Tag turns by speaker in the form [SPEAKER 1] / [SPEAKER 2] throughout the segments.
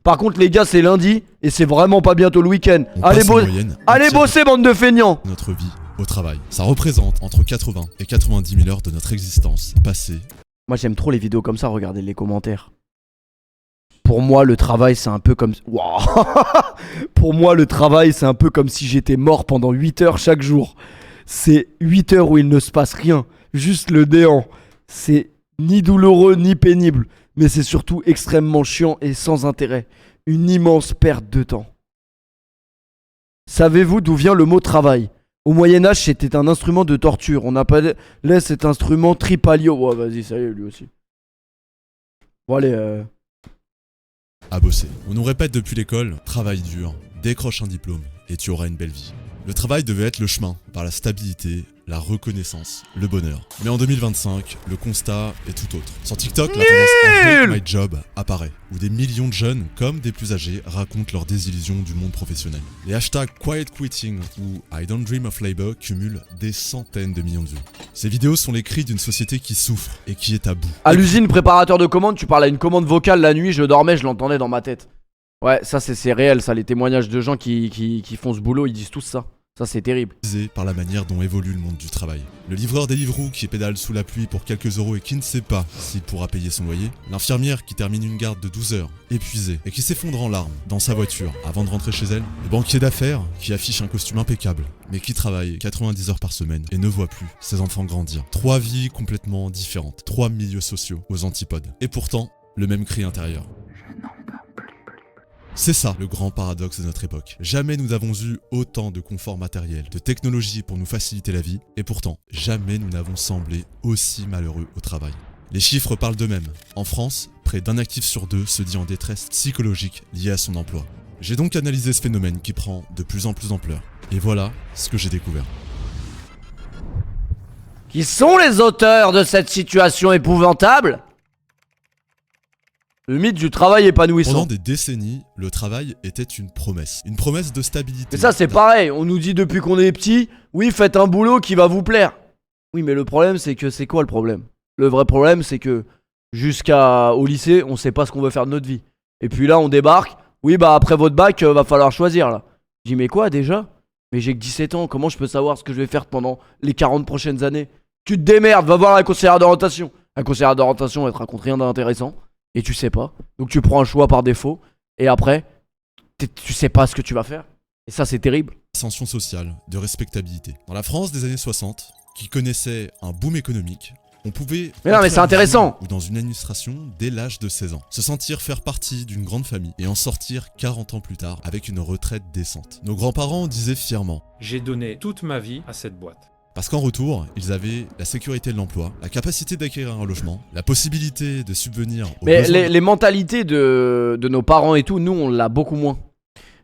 [SPEAKER 1] Par contre les gars c'est lundi et c'est vraiment pas bientôt le week-end.
[SPEAKER 2] On
[SPEAKER 1] Allez,
[SPEAKER 2] passe en moyenne
[SPEAKER 1] allez
[SPEAKER 2] un tiers
[SPEAKER 1] bosser bande de feignants.
[SPEAKER 2] de notre vie au travail. Ça représente entre 80 et 90 000 heures de notre existence passée.
[SPEAKER 1] Moi j'aime trop les vidéos comme ça, regardez les commentaires. Pour moi le travail c'est un peu comme... Wow. Pour moi le travail c'est un peu comme si j'étais mort pendant 8 heures chaque jour. C'est 8 heures où il ne se passe rien, juste le néant. C'est ni douloureux ni pénible, mais c'est surtout extrêmement chiant et sans intérêt. Une immense perte de temps. Savez-vous d'où vient le mot travail? Au Moyen-Âge, c'était un instrument de torture. On appelait cet instrument tripalio. Ouais, vas-y, ça y est, lui aussi. Bon, allez,
[SPEAKER 2] À bosser. On nous répète depuis l'école, travaille dur, décroche un diplôme et tu auras une belle vie. Le travail devait être le chemin par la stabilité, la reconnaissance, le bonheur. Mais en 2025, le constat est tout autre. Sur TikTok, la tendance I hate my job apparaît, où des millions de jeunes, comme des plus âgés, racontent leurs désillusions du monde professionnel. Les hashtags quiet quitting ou I don't dream of labor cumulent des centaines de millions de vues. Ces vidéos sont les cris d'une société qui souffre et qui est à bout.
[SPEAKER 1] à l'usine préparateur de commandes, tu parles à une commande vocale la nuit, je dormais, je l'entendais dans ma tête. Ouais, ça c'est réel, ça, les témoignages de gens qui font ce boulot, ils disent tous ça. Ça c'est terrible.
[SPEAKER 2] Par la manière dont évolue le monde du travail. Le livreur Deliveroo qui pédale sous la pluie pour quelques euros et qui ne sait pas s'il pourra payer son loyer. L'infirmière qui termine une garde de 12 heures, épuisée, et qui s'effondre en larmes dans sa voiture avant de rentrer chez elle. Le banquier d'affaires qui affiche un costume impeccable, mais qui travaille 90 heures par semaine et ne voit plus ses enfants grandir. 3 vies complètement différentes, 3 milieux sociaux aux antipodes. Et pourtant, le même cri intérieur. C'est ça le grand paradoxe de notre époque. Jamais nous n'avons eu autant de confort matériel, de technologie pour nous faciliter la vie, et pourtant, jamais nous n'avons semblé aussi malheureux au travail. Les chiffres parlent d'eux-mêmes. En France, près d'un actif sur 2 se dit en détresse psychologique liée à son emploi. J'ai donc analysé ce phénomène qui prend de plus en plus d'ampleur. Et voilà ce que j'ai découvert.
[SPEAKER 1] Qui sont les auteurs de cette situation épouvantable? Le mythe du travail épanouissant.
[SPEAKER 2] Pendant des décennies, le travail était une promesse de stabilité.
[SPEAKER 1] Mais ça c'est pareil, on nous dit depuis qu'on est petit, oui faites un boulot qui va vous plaire. Oui mais le problème c'est que c'est quoi le problème? Le vrai problème c'est que jusqu'au lycée on sait pas ce qu'on veut faire de notre vie. Et puis là on débarque, oui bah après votre bac va falloir choisir là. Je dis mais quoi déjà? Mais j'ai que 17 ans, comment je peux savoir ce que je vais faire pendant les 40 prochaines années? Tu te démerdes, va voir un conseillère d'orientation. Un conseillère d'orientation elle te raconte rien d'intéressant. Et tu sais pas, donc tu prends un choix par défaut, et après, tu sais pas ce que tu vas faire. Et ça c'est terrible.
[SPEAKER 2] Ascension sociale, de respectabilité. Dans la France des années 60, qui connaissait un boom économique, on pouvait...
[SPEAKER 1] Mais non mais c'est intéressant.
[SPEAKER 2] Ou dans une administration dès l'âge de 16 ans. Se sentir faire partie d'une grande famille et en sortir 40 ans plus tard avec une retraite décente. Nos grands-parents disaient fièrement:
[SPEAKER 3] j'ai donné toute ma vie à cette boîte.
[SPEAKER 2] Parce qu'en retour, ils avaient la sécurité de l'emploi, la capacité d'acquérir un logement, la possibilité de subvenir aux
[SPEAKER 1] Mais
[SPEAKER 2] besoins
[SPEAKER 1] les mentalités de nos parents et tout, nous on l'a beaucoup moins.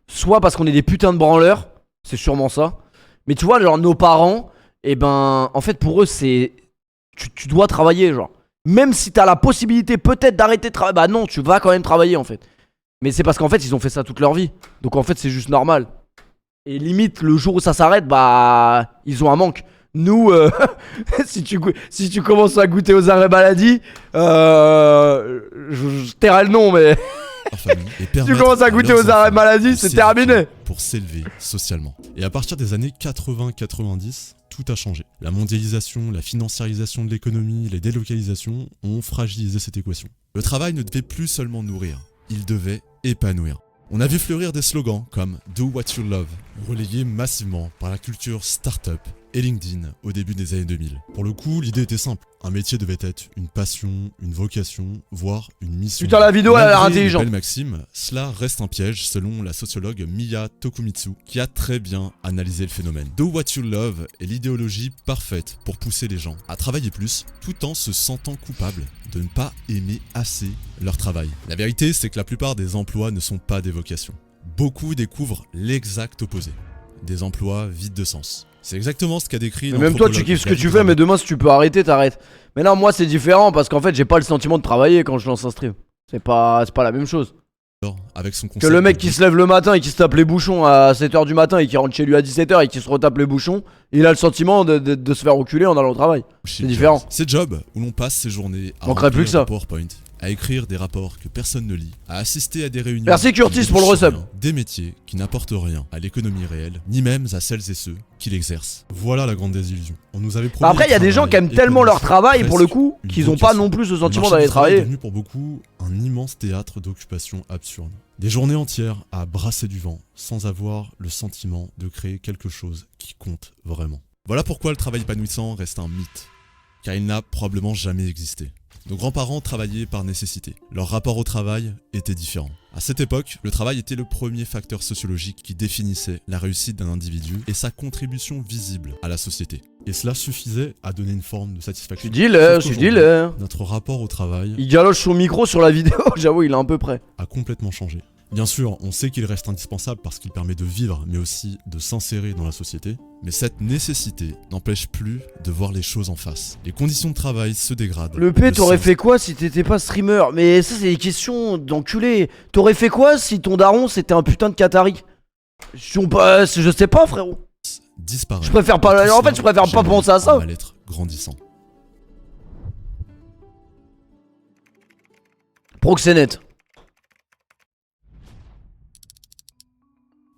[SPEAKER 1] Soit parce qu'on est des putains de branleurs, c'est sûrement ça. Mais tu vois, genre nos parents, et ben en fait pour eux c'est... Tu dois travailler genre. Même si t'as la possibilité peut-être d'arrêter de travailler, bah non, tu vas quand même travailler en fait. Mais c'est parce qu'en fait ils ont fait ça toute leur vie. Donc en fait c'est juste normal. Et limite le jour où ça s'arrête, bah ils ont un manque. Nous, si tu commences à goûter aux arrêts maladie, je tairai le nom, mais
[SPEAKER 2] leur famille et
[SPEAKER 1] si tu
[SPEAKER 2] permettre
[SPEAKER 1] commences à
[SPEAKER 2] à
[SPEAKER 1] goûter
[SPEAKER 2] leurs
[SPEAKER 1] aux arrêts
[SPEAKER 2] enfants
[SPEAKER 1] maladie,
[SPEAKER 2] de
[SPEAKER 1] c'est
[SPEAKER 2] s'éduquer
[SPEAKER 1] terminé.
[SPEAKER 2] pour s'élever socialement. Et à partir des années 80-90, tout a changé. La mondialisation, la financiarisation de l'économie, les délocalisations ont fragilisé cette équation. Le travail ne devait plus seulement nourrir, il devait épanouir. On a vu fleurir des slogans comme « Do what you love », relayés massivement par la culture start-up et LinkedIn au début des années 2000. Pour le coup, l'idée était simple. Un métier devait être une passion, une vocation, voire une mission.
[SPEAKER 1] Putain, la vidéo elle a l'air intelligente.
[SPEAKER 2] Belle maxime, cela reste un piège selon la sociologue Miya Tokumitsu, qui a très bien analysé le phénomène. Do what you love est l'idéologie parfaite pour pousser les gens à travailler plus, tout en se sentant coupables de ne pas aimer assez leur travail. La vérité, c'est que la plupart des emplois ne sont pas des vocations. Beaucoup découvrent l'exact opposé. Des emplois vides de sens. C'est exactement ce qu'a décrit
[SPEAKER 1] Mais même toi tu kiffes ce que tu fais, mais demain si tu peux arrêter, t'arrêtes. Mais non, moi c'est différent parce qu'en fait j'ai pas le sentiment de travailler quand je lance un stream. C'est pas la même chose.
[SPEAKER 2] Avec son
[SPEAKER 1] Que le mec qui se lève le matin et qui se tape les bouchons à 7h du matin et qui rentre chez lui à 17h et qui se retape les bouchons, il a le sentiment de se faire reculer en allant au travail. C'est différent.
[SPEAKER 2] Ces jobs où l'on passe ses journées à
[SPEAKER 1] Manquerait plus que ça.
[SPEAKER 2] PowerPoint à écrire des rapports que personne ne lit, à assister à des réunions...
[SPEAKER 1] Merci Curtis
[SPEAKER 2] qui
[SPEAKER 1] pour le
[SPEAKER 2] débouchent
[SPEAKER 1] resub.
[SPEAKER 2] rien, des métiers qui n'apportent rien à l'économie réelle, ni même à celles et ceux qui l'exercent. Voilà la grande désillusion. On nous avait promis...
[SPEAKER 1] Après, il y a des gens qui aiment tellement leur travail, pour le coup, qu'ils ont pas non plus le sentiment d'aller
[SPEAKER 2] Le marché du travail est
[SPEAKER 1] travailler.
[SPEAKER 2] devenu pour beaucoup un immense théâtre d'occupation absurde. Des journées entières à brasser du vent, sans avoir le sentiment de créer quelque chose qui compte vraiment. Voilà pourquoi le travail épanouissant reste un mythe, car il n'a probablement jamais existé. Nos grands-parents travaillaient par nécessité. Leur rapport au travail était différent. À cette époque, le travail était le premier facteur sociologique qui définissait la réussite d'un individu et sa contribution visible à la société. Et cela suffisait à donner une forme de
[SPEAKER 1] Je
[SPEAKER 2] satisfaction.
[SPEAKER 1] suis dealer, je
[SPEAKER 2] Sauf
[SPEAKER 1] suis
[SPEAKER 2] qu'aujourd'hui,
[SPEAKER 1] dealer.
[SPEAKER 2] Notre rapport au travail
[SPEAKER 1] Il galoche son micro sur la vidéo, j'avoue, il est un peu près.
[SPEAKER 2] a complètement changé. Bien sûr, on sait qu'il reste indispensable parce qu'il permet de vivre, mais aussi de s'insérer dans la société. Mais cette nécessité n'empêche plus de voir les choses en face. Les conditions de travail se dégradent.
[SPEAKER 1] Le P, t'aurais
[SPEAKER 2] sens-
[SPEAKER 1] fait quoi si t'étais pas streamer? Mais ça, c'est des questions d'enculé. T'aurais fait quoi si ton daron c'était un putain de Qatari? Je sais pas, frérot.
[SPEAKER 2] disparaît.
[SPEAKER 1] Je préfère pas-
[SPEAKER 2] Et tout
[SPEAKER 1] en fait,
[SPEAKER 2] cela
[SPEAKER 1] je préfère pas
[SPEAKER 2] génère
[SPEAKER 1] penser à ça.
[SPEAKER 2] un mal-être grandissant.
[SPEAKER 1] Proxénète.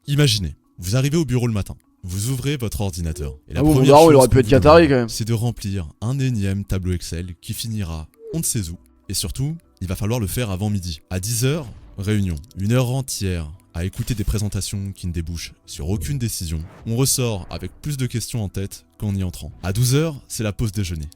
[SPEAKER 2] Imaginez, vous arrivez au bureau le matin, vous ouvrez votre ordinateur. Et la
[SPEAKER 1] Ah bon, mon
[SPEAKER 2] première
[SPEAKER 1] daron, il
[SPEAKER 2] chose
[SPEAKER 1] aurait pu
[SPEAKER 2] qu'on
[SPEAKER 1] être
[SPEAKER 2] vous
[SPEAKER 1] Qatari,
[SPEAKER 2] demande,
[SPEAKER 1] quand même.
[SPEAKER 2] c'est de remplir un énième tableau Excel qui finira on ne sait où. Et surtout, il va falloir le faire avant midi. À 10h, réunion. 1 heure entière à écouter des présentations qui ne débouchent sur aucune décision. On ressort avec plus de questions en tête qu'en y entrant. À 12h, c'est la pause déjeuner.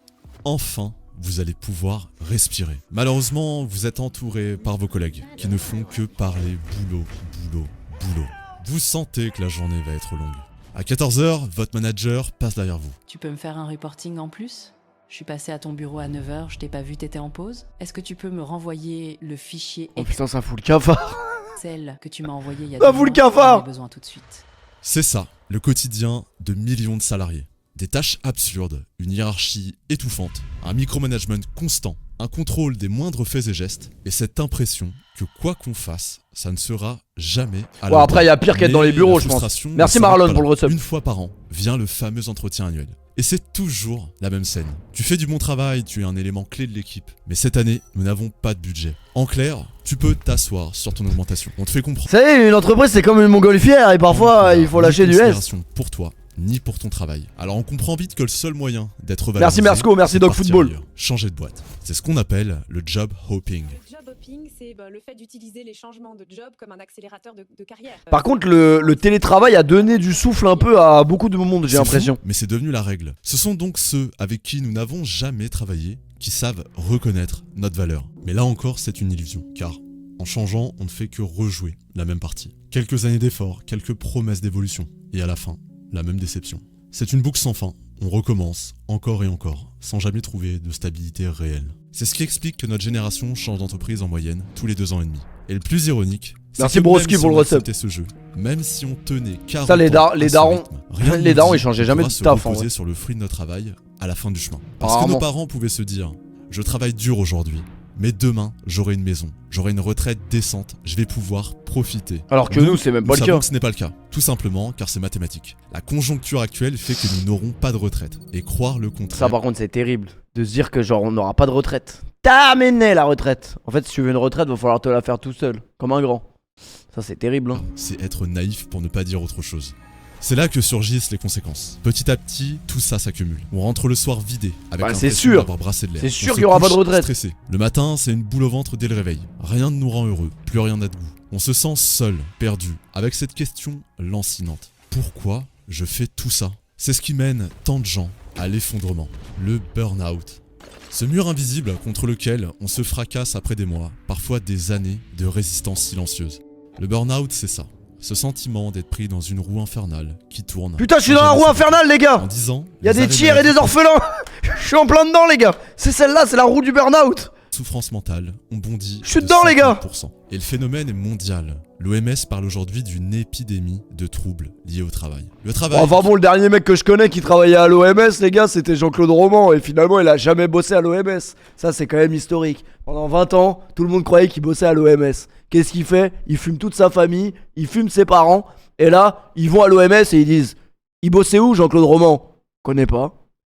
[SPEAKER 2] Enfin, vous allez pouvoir respirer. Malheureusement, vous êtes entouré par vos collègues qui ne font que parler boulot, boulot, boulot. Vous sentez que la journée va être longue. À 14h, votre manager passe derrière vous.
[SPEAKER 4] Tu peux me faire un reporting en plus? Je suis passé à ton bureau à 9h, je t'ai pas vu, t'étais en pause. Est-ce que tu peux me renvoyer le fichier
[SPEAKER 1] Oh putain, ça fout le cafard.
[SPEAKER 4] Excel que tu m'as envoyé il y a
[SPEAKER 1] Ça
[SPEAKER 4] 2
[SPEAKER 1] fout le
[SPEAKER 4] mois?
[SPEAKER 1] cafard.
[SPEAKER 4] J'en ai besoin tout de suite.
[SPEAKER 2] C'est ça, le quotidien de millions de salariés. Des tâches absurdes, une hiérarchie étouffante, un micromanagement constant, un contrôle des moindres faits et gestes, et cette impression que quoi qu'on fasse, ça ne sera jamais à
[SPEAKER 1] Bon,
[SPEAKER 2] la
[SPEAKER 1] après, il y a pire qu'être dans les bureaux, je pense. Merci Marlon pour le resub.
[SPEAKER 2] Une fois par an, vient le fameux entretien annuel. Et c'est toujours la même scène. Tu fais du bon travail, tu es un élément clé de l'équipe. Mais cette année, nous n'avons pas de budget. En clair, tu peux t'asseoir sur ton augmentation. On te fait comprendre.
[SPEAKER 1] Vous savez, une entreprise c'est comme une montgolfière et parfois il faut
[SPEAKER 2] Ni
[SPEAKER 1] lâcher du S.
[SPEAKER 2] considération pour toi, ni pour ton travail. Alors on comprend vite que le seul moyen d'être valorisé,
[SPEAKER 1] Merci Mersco, merci
[SPEAKER 2] c'est
[SPEAKER 1] Dog
[SPEAKER 2] partir
[SPEAKER 1] Football.
[SPEAKER 2] ailleurs, changer de boîte. C'est ce qu'on appelle le job hopping.
[SPEAKER 5] Le job hopping, c'est le fait d'utiliser les changements de job comme un accélérateur de carrière.
[SPEAKER 1] Par contre, le télétravail a donné du souffle un peu à beaucoup de monde, j'ai
[SPEAKER 2] C'est
[SPEAKER 1] l'impression.
[SPEAKER 2] fou, mais c'est devenu la règle. Ce sont donc ceux avec qui nous n'avons jamais travaillé qui savent reconnaître notre valeur. Mais là encore, c'est une illusion, car en changeant, on ne fait que rejouer la même partie. Quelques années d'efforts, quelques promesses d'évolution, et à la fin, la même déception. C'est une boucle sans fin, on recommence encore et encore, sans jamais trouver de stabilité réelle. C'est ce qui explique que notre génération change d'entreprise en moyenne tous les 2 ans et demi. Et le plus ironique, c'est
[SPEAKER 1] Merci
[SPEAKER 2] que
[SPEAKER 1] Broski
[SPEAKER 2] même si
[SPEAKER 1] pour le
[SPEAKER 2] on
[SPEAKER 1] resub.
[SPEAKER 2] acceptait ce jeu, même si on tenait 40
[SPEAKER 1] Ça, les
[SPEAKER 2] ans à ce
[SPEAKER 1] darons-
[SPEAKER 2] rythme, rien ne
[SPEAKER 1] les
[SPEAKER 2] nous
[SPEAKER 1] darons,
[SPEAKER 2] dit
[SPEAKER 1] ils changeaient
[SPEAKER 2] qu'on
[SPEAKER 1] jamais
[SPEAKER 2] pourra
[SPEAKER 1] de
[SPEAKER 2] se
[SPEAKER 1] taf, en
[SPEAKER 2] reposer
[SPEAKER 1] vrai.
[SPEAKER 2] sur le fruit de notre travail à la fin du chemin. Parce que
[SPEAKER 1] Rarement.
[SPEAKER 2] nos parents pouvaient se dire, je travaille dur aujourd'hui, mais demain j'aurai une maison, j'aurai une retraite décente, je vais pouvoir profiter.
[SPEAKER 1] Alors que nous, c'est même pas
[SPEAKER 2] Nous
[SPEAKER 1] le
[SPEAKER 2] savons
[SPEAKER 1] cas.
[SPEAKER 2] que ce n'est pas le cas, tout simplement car c'est mathématique. La conjoncture actuelle fait que nous n'aurons pas de retraite, et croire le contraire,
[SPEAKER 1] Ça par contre c'est terrible de se dire que genre on n'aura pas de retraite. Terminé la retraite. En fait si tu veux une retraite va falloir te la faire tout seul, comme un grand. Ça c'est terrible hein.
[SPEAKER 2] c'est être naïf pour ne pas dire autre chose. C'est là que surgissent les conséquences. Petit à petit, tout ça s'accumule. On rentre le soir vidé, avec
[SPEAKER 1] Bah, c'est
[SPEAKER 2] l'impression
[SPEAKER 1] sûr.
[SPEAKER 2] d'avoir brassé de l'air.
[SPEAKER 1] C'est
[SPEAKER 2] On
[SPEAKER 1] sûr
[SPEAKER 2] se
[SPEAKER 1] qu'il y aura pas de
[SPEAKER 2] couche
[SPEAKER 1] retraite.
[SPEAKER 2] stressé. Le matin, c'est une boule au ventre dès le réveil. Rien ne nous rend heureux, plus rien n'a de goût. On se sent seul, perdu, avec cette question lancinante. Pourquoi je fais tout ça? C'est ce qui mène tant de gens à l'effondrement, le burn-out. Ce mur invisible contre lequel on se fracasse après des mois, parfois des années de résistance silencieuse. Le burn-out, c'est ça. Ce sentiment d'être pris dans une roue infernale qui tourne.
[SPEAKER 1] Putain je suis dans la roue infernale les
[SPEAKER 2] En
[SPEAKER 1] gars.
[SPEAKER 2] 10 ans,
[SPEAKER 1] Y'a
[SPEAKER 2] les
[SPEAKER 1] des
[SPEAKER 2] arrêts
[SPEAKER 1] tiers et
[SPEAKER 2] maladie,
[SPEAKER 1] des orphelins. Je suis en plein dedans les gars. C'est celle-là, c'est la roue du burn-out.
[SPEAKER 2] souffrance mentale ont bondi.
[SPEAKER 1] Je suis
[SPEAKER 2] de
[SPEAKER 1] dedans, les gars.
[SPEAKER 2] 50%. Et le phénomène est mondial. L'OMS parle aujourd'hui d'une épidémie de troubles liés au travail. Le travail.
[SPEAKER 1] Enfin bon, le dernier mec que je connais qui travaillait à l'OMS, les gars, c'était Jean-Claude Roman. Et finalement, il a jamais bossé à l'OMS. Ça, c'est quand même historique. Pendant 20 ans, tout le monde croyait qu'il bossait à l'OMS. Qu'est-ce qu'il fait? Il fume toute sa famille, il fume ses parents. Et là, ils vont à l'OMS et ils disent: il bossait où, Jean-Claude Roman? Connais pas.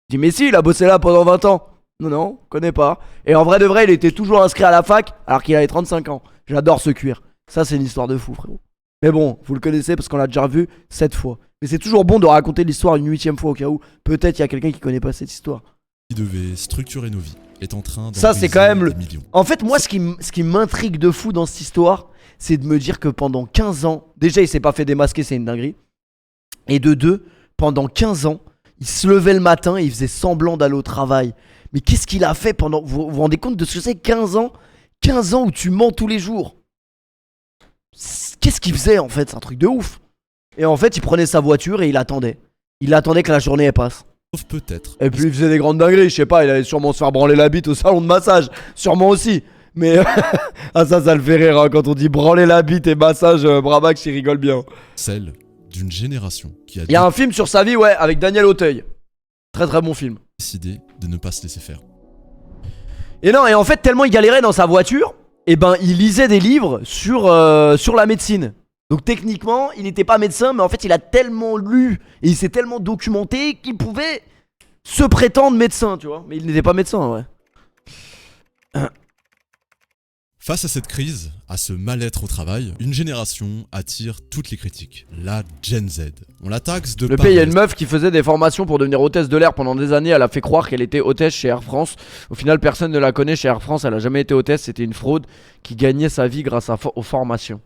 [SPEAKER 1] Je dis: mais si, il a bossé là pendant 20 ans. Non, connais pas. Et en vrai de vrai, il était toujours inscrit à la fac alors qu'il avait 35 ans. J'adore ce cuir. Ça, c'est une histoire de fou, frérot. Mais bon, vous le connaissez parce qu'on l'a déjà vu 7 fois. Mais c'est toujours bon de raconter l'histoire une 8ème fois au cas où peut-être il y a quelqu'un qui connaît pas cette histoire.
[SPEAKER 2] Qui devait structurer nos vies est en train
[SPEAKER 1] Ça, c'est quand même
[SPEAKER 2] le millions.
[SPEAKER 1] En fait, moi, ce qui m'intrigue de fou dans cette histoire, c'est de me dire que pendant 15 ans, déjà, il s'est pas fait démasquer, c'est une dinguerie. Et de deux, pendant 15 ans, il se levait le matin et il faisait semblant d'aller au travail. Mais qu'est-ce qu'il a fait pendant... Vous vous rendez compte de ce que c'est 15 ans 15 ans où tu mens tous les jours. Qu'est-ce qu'il faisait en fait? C'est un truc de ouf. Et en fait, il prenait sa voiture et il attendait. Il attendait que la journée elle passe.
[SPEAKER 2] Sauf peut-être.
[SPEAKER 1] Et puis il faisait des grandes dingueries, je sais pas, il allait sûrement se faire branler la bite au salon de massage. Sûrement aussi. Mais ah ça le fait rire hein, quand on dit branler la bite et massage, Bramax il rigole bien.
[SPEAKER 2] Celle d'une génération qui a
[SPEAKER 1] Il y a un film sur sa vie, ouais, avec Daniel Auteuil. Très très bon film.
[SPEAKER 2] décidé de ne pas se laisser faire.
[SPEAKER 1] Et non, et en fait, tellement il galérait dans sa voiture, et ben il lisait des livres sur la médecine. Donc techniquement, il n'était pas médecin, mais en fait, il a tellement lu et il s'est tellement documenté qu'il pouvait se prétendre médecin, tu vois. Mais il n'était pas médecin, ouais.
[SPEAKER 2] Face à cette crise, à ce mal-être au travail, une génération attire toutes les critiques. La Gen Z. On la taxe de
[SPEAKER 1] Le
[SPEAKER 2] paresse.
[SPEAKER 1] pays, il y a une meuf qui faisait des formations pour devenir hôtesse de l'air pendant des années. Elle a fait croire qu'elle était hôtesse chez Air France. Au final, personne ne la connaît chez Air France. Elle a jamais été hôtesse. C'était une fraude qui gagnait sa vie grâce aux formations.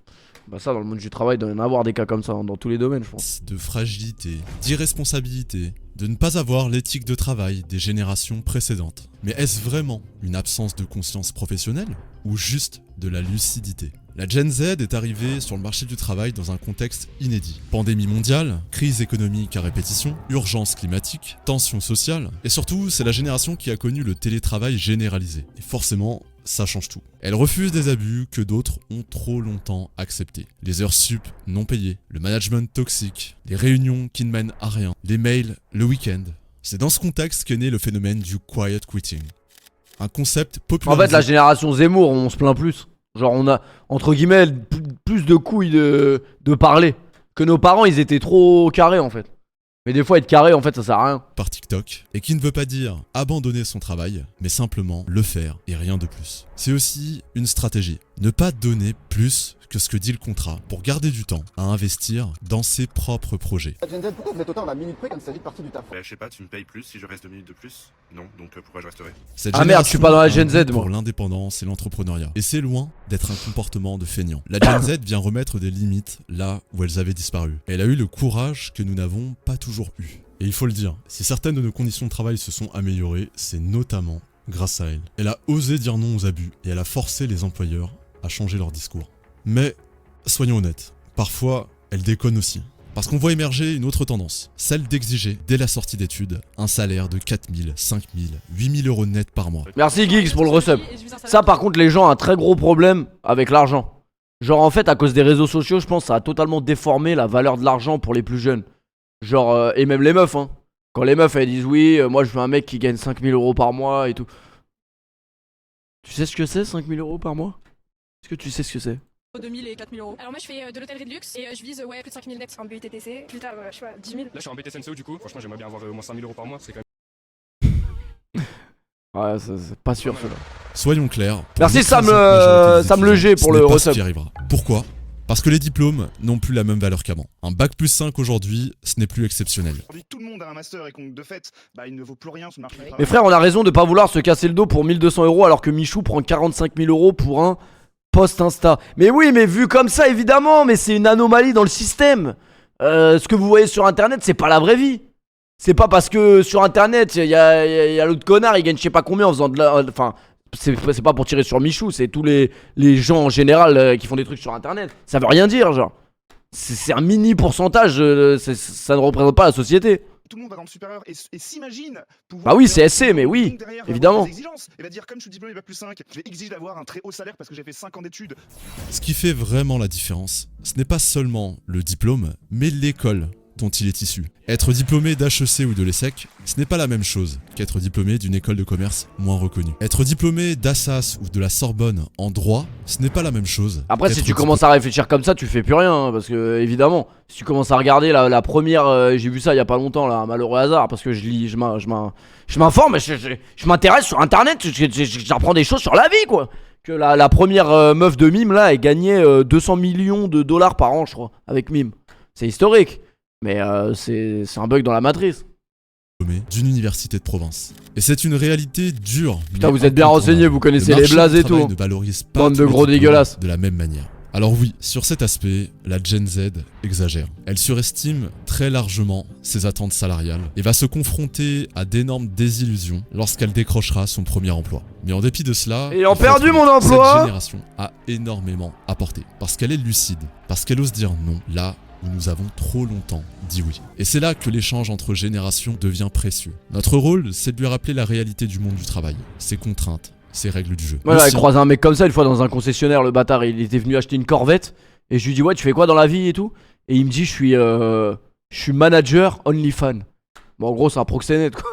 [SPEAKER 1] Bah ça, dans le monde du travail, il doit y en avoir des cas comme ça, hein, dans tous les domaines, je pense.
[SPEAKER 2] De fragilité, d'irresponsabilité, de ne pas avoir l'éthique de travail des générations précédentes. Mais est-ce vraiment une absence de conscience professionnelle ou juste de la lucidité? La Gen Z est arrivée sur le marché du travail dans un contexte inédit. Pandémie mondiale, crise économique à répétition, urgence climatique, tension sociale, et surtout c'est la génération qui a connu le télétravail généralisé. Et forcément, ça change tout. Elle refuse des abus que d'autres ont trop longtemps acceptés. Les heures sup non payées, le management toxique, les réunions qui ne mènent à rien, les mails le week-end. C'est dans ce contexte qu'est né le phénomène du quiet quitting. Un concept
[SPEAKER 1] En
[SPEAKER 2] popularisé.
[SPEAKER 1] fait, la génération Zemmour, on se plaint plus. Genre, on a, entre guillemets, plus de couilles de parler. Que nos parents, ils étaient trop carrés, en fait. Mais des fois, être carré, en fait, ça sert à rien.
[SPEAKER 2] Par TikTok, et qui ne veut pas dire abandonner son travail, mais simplement le faire et rien de plus. C'est aussi une stratégie. Ne pas donner plus que ce que dit le contrat pour garder du temps à investir dans ses propres projets.
[SPEAKER 6] La Gen Z, pourquoi vous êtes autant à la minute près quand il s'agit de partir du taf?
[SPEAKER 7] Bah, je sais pas, tu me payes plus si je reste 2 minutes de plus? Non, donc pourquoi je resterai?
[SPEAKER 2] Cette
[SPEAKER 1] Ah merde, je suis pas dans la Gen
[SPEAKER 2] génération a un
[SPEAKER 1] Z,
[SPEAKER 2] goût
[SPEAKER 1] moi.
[SPEAKER 2] pour l'indépendance et l'entrepreneuriat. Et c'est loin d'être un comportement de feignant. La Gen Z vient remettre des limites là où elles avaient disparu. Elle a eu le courage que nous n'avons pas toujours eu. Et il faut le dire, si certaines de nos conditions de travail se sont améliorées, c'est notamment grâce à elle. Elle a osé dire non aux abus et elle a forcé les employeurs à changer leur discours. Mais, soyons honnêtes, parfois, elle déconne aussi. Parce qu'on voit émerger une autre tendance, celle d'exiger, dès la sortie d'études, un salaire de 4000, 5000, 8000 euros net par mois.
[SPEAKER 1] Merci Geeks pour le resub. Ça, par contre, les gens ont un très gros problème avec l'argent. Genre, en fait, à cause des réseaux sociaux, je pense que ça a totalement déformé la valeur de l'argent pour les plus jeunes. Genre, et même les meufs, hein. Quand les meufs, elles disent oui, moi je veux un mec qui gagne 5000 euros par mois et tout. Tu sais ce que c'est, 5000 euros par mois? Est-ce que tu sais ce que c'est?
[SPEAKER 5] 2000 et 4000 euros. Alors moi je fais de l'hôtellerie de luxe et je vise plus de 5000 net en BUTTC. Plus tard, je sais pas, 10 000.
[SPEAKER 8] Là, je suis en BTSNCO du coup. Franchement, j'aimerais bien avoir au moins 5000 euros par mois. C'est quand
[SPEAKER 1] Ouais, c'est pas sûr cela.
[SPEAKER 2] Soyons clairs. pour
[SPEAKER 1] Merci,
[SPEAKER 2] l'écrasante
[SPEAKER 1] Sam,
[SPEAKER 2] majorité des
[SPEAKER 1] Sam
[SPEAKER 2] étudiants,
[SPEAKER 1] Leger pour
[SPEAKER 2] ce
[SPEAKER 1] le
[SPEAKER 2] n'est pas
[SPEAKER 1] resub.
[SPEAKER 2] ce qui arrivera. Pourquoi? Parce que les diplômes n'ont plus la même valeur qu'avant. Un bac plus 5 aujourd'hui, ce n'est plus exceptionnel.
[SPEAKER 9] Aujourd'hui, tout le monde a un master et donc de fait, il ne vaut plus rien sur le marché du travail.
[SPEAKER 1] Mais frère, on a raison de pas vouloir se casser le dos pour 1200 euros alors que Michou prend 45 000 euros pour un post Insta. Mais oui, mais vu comme ça, évidemment, mais c'est une anomalie dans le système. Ce que vous voyez sur internet, c'est pas la vraie vie. C'est pas parce que sur internet, il y a l'autre connard, il gagne je sais pas combien en faisant de la. Enfin, c'est pas pour tirer sur Michou, c'est tous les gens en général qui font des trucs sur internet. Ça veut rien dire, genre. C'est un mini pourcentage, ça ne représente pas la société.
[SPEAKER 9] Tout le monde va dans le supérieur et s'imagine pouvoir.
[SPEAKER 1] Bah oui, c'est SC, mais oui,
[SPEAKER 9] donc derrière,
[SPEAKER 1] évidemment.
[SPEAKER 9] des exigences. Et va dire, comme je suis diplômé bac plus 5, je vais exiger d'avoir un très haut salaire parce que j'ai fait 5 ans d'études.
[SPEAKER 2] Ce qui fait vraiment la différence, ce n'est pas seulement le diplôme, mais l'école dont il est issu. Être diplômé d'HEC ou de l'ESSEC, ce n'est pas la même chose qu'être diplômé d'une école de commerce moins reconnue. Être diplômé d'Assas ou de la Sorbonne en droit, ce n'est pas la même chose.
[SPEAKER 1] Après, si
[SPEAKER 2] qu'être
[SPEAKER 1] tu commences à réfléchir comme ça, tu fais plus rien, hein, parce que évidemment, si tu commences à regarder la première, j'ai vu ça il y a pas longtemps, là, un malheureux hasard, parce que je m'informe, je m'intéresse sur internet, j'apprends des choses sur la vie, quoi. Que la première meuf de Mime là, elle gagnait 200 millions de dollars par an, je crois, avec Mime. C'est historique, mais c'est un bug dans la matrice.
[SPEAKER 2] D'une université de province. Et c'est une réalité dure.
[SPEAKER 1] Putain, vous êtes bien renseigné, vous connaissez les blazes et tout.
[SPEAKER 2] Ne valorise pas
[SPEAKER 1] Bande de
[SPEAKER 2] tous les
[SPEAKER 1] gros
[SPEAKER 2] diplômes
[SPEAKER 1] dégueulasses.
[SPEAKER 2] de la même manière. Alors oui, sur cet aspect, la Gen Z exagère. Elle surestime très largement ses attentes salariales et va se confronter à d'énormes désillusions lorsqu'elle décrochera son premier emploi. Mais en dépit de cela,
[SPEAKER 1] Ayant
[SPEAKER 2] il faut
[SPEAKER 1] perdu
[SPEAKER 2] être
[SPEAKER 1] mon
[SPEAKER 2] honnête,
[SPEAKER 1] emploi,
[SPEAKER 2] cette génération a énormément apporté. Parce qu'elle est lucide, parce qu'elle ose dire non, là où nous avons trop longtemps dit oui. Et c'est là que l'échange entre générations devient précieux. Notre rôle, c'est de lui rappeler la réalité du monde du travail, ses contraintes, ses règles du jeu.
[SPEAKER 1] Voilà,
[SPEAKER 2] Le
[SPEAKER 1] j'ai
[SPEAKER 2] sien,
[SPEAKER 1] croisé un mec comme ça une fois dans un concessionnaire, le bâtard, il était venu acheter une Corvette et je lui dis ouais, tu fais quoi dans la vie et tout, et il me dit je suis manager OnlyFans. Bon, en gros, c'est un proxénète quoi.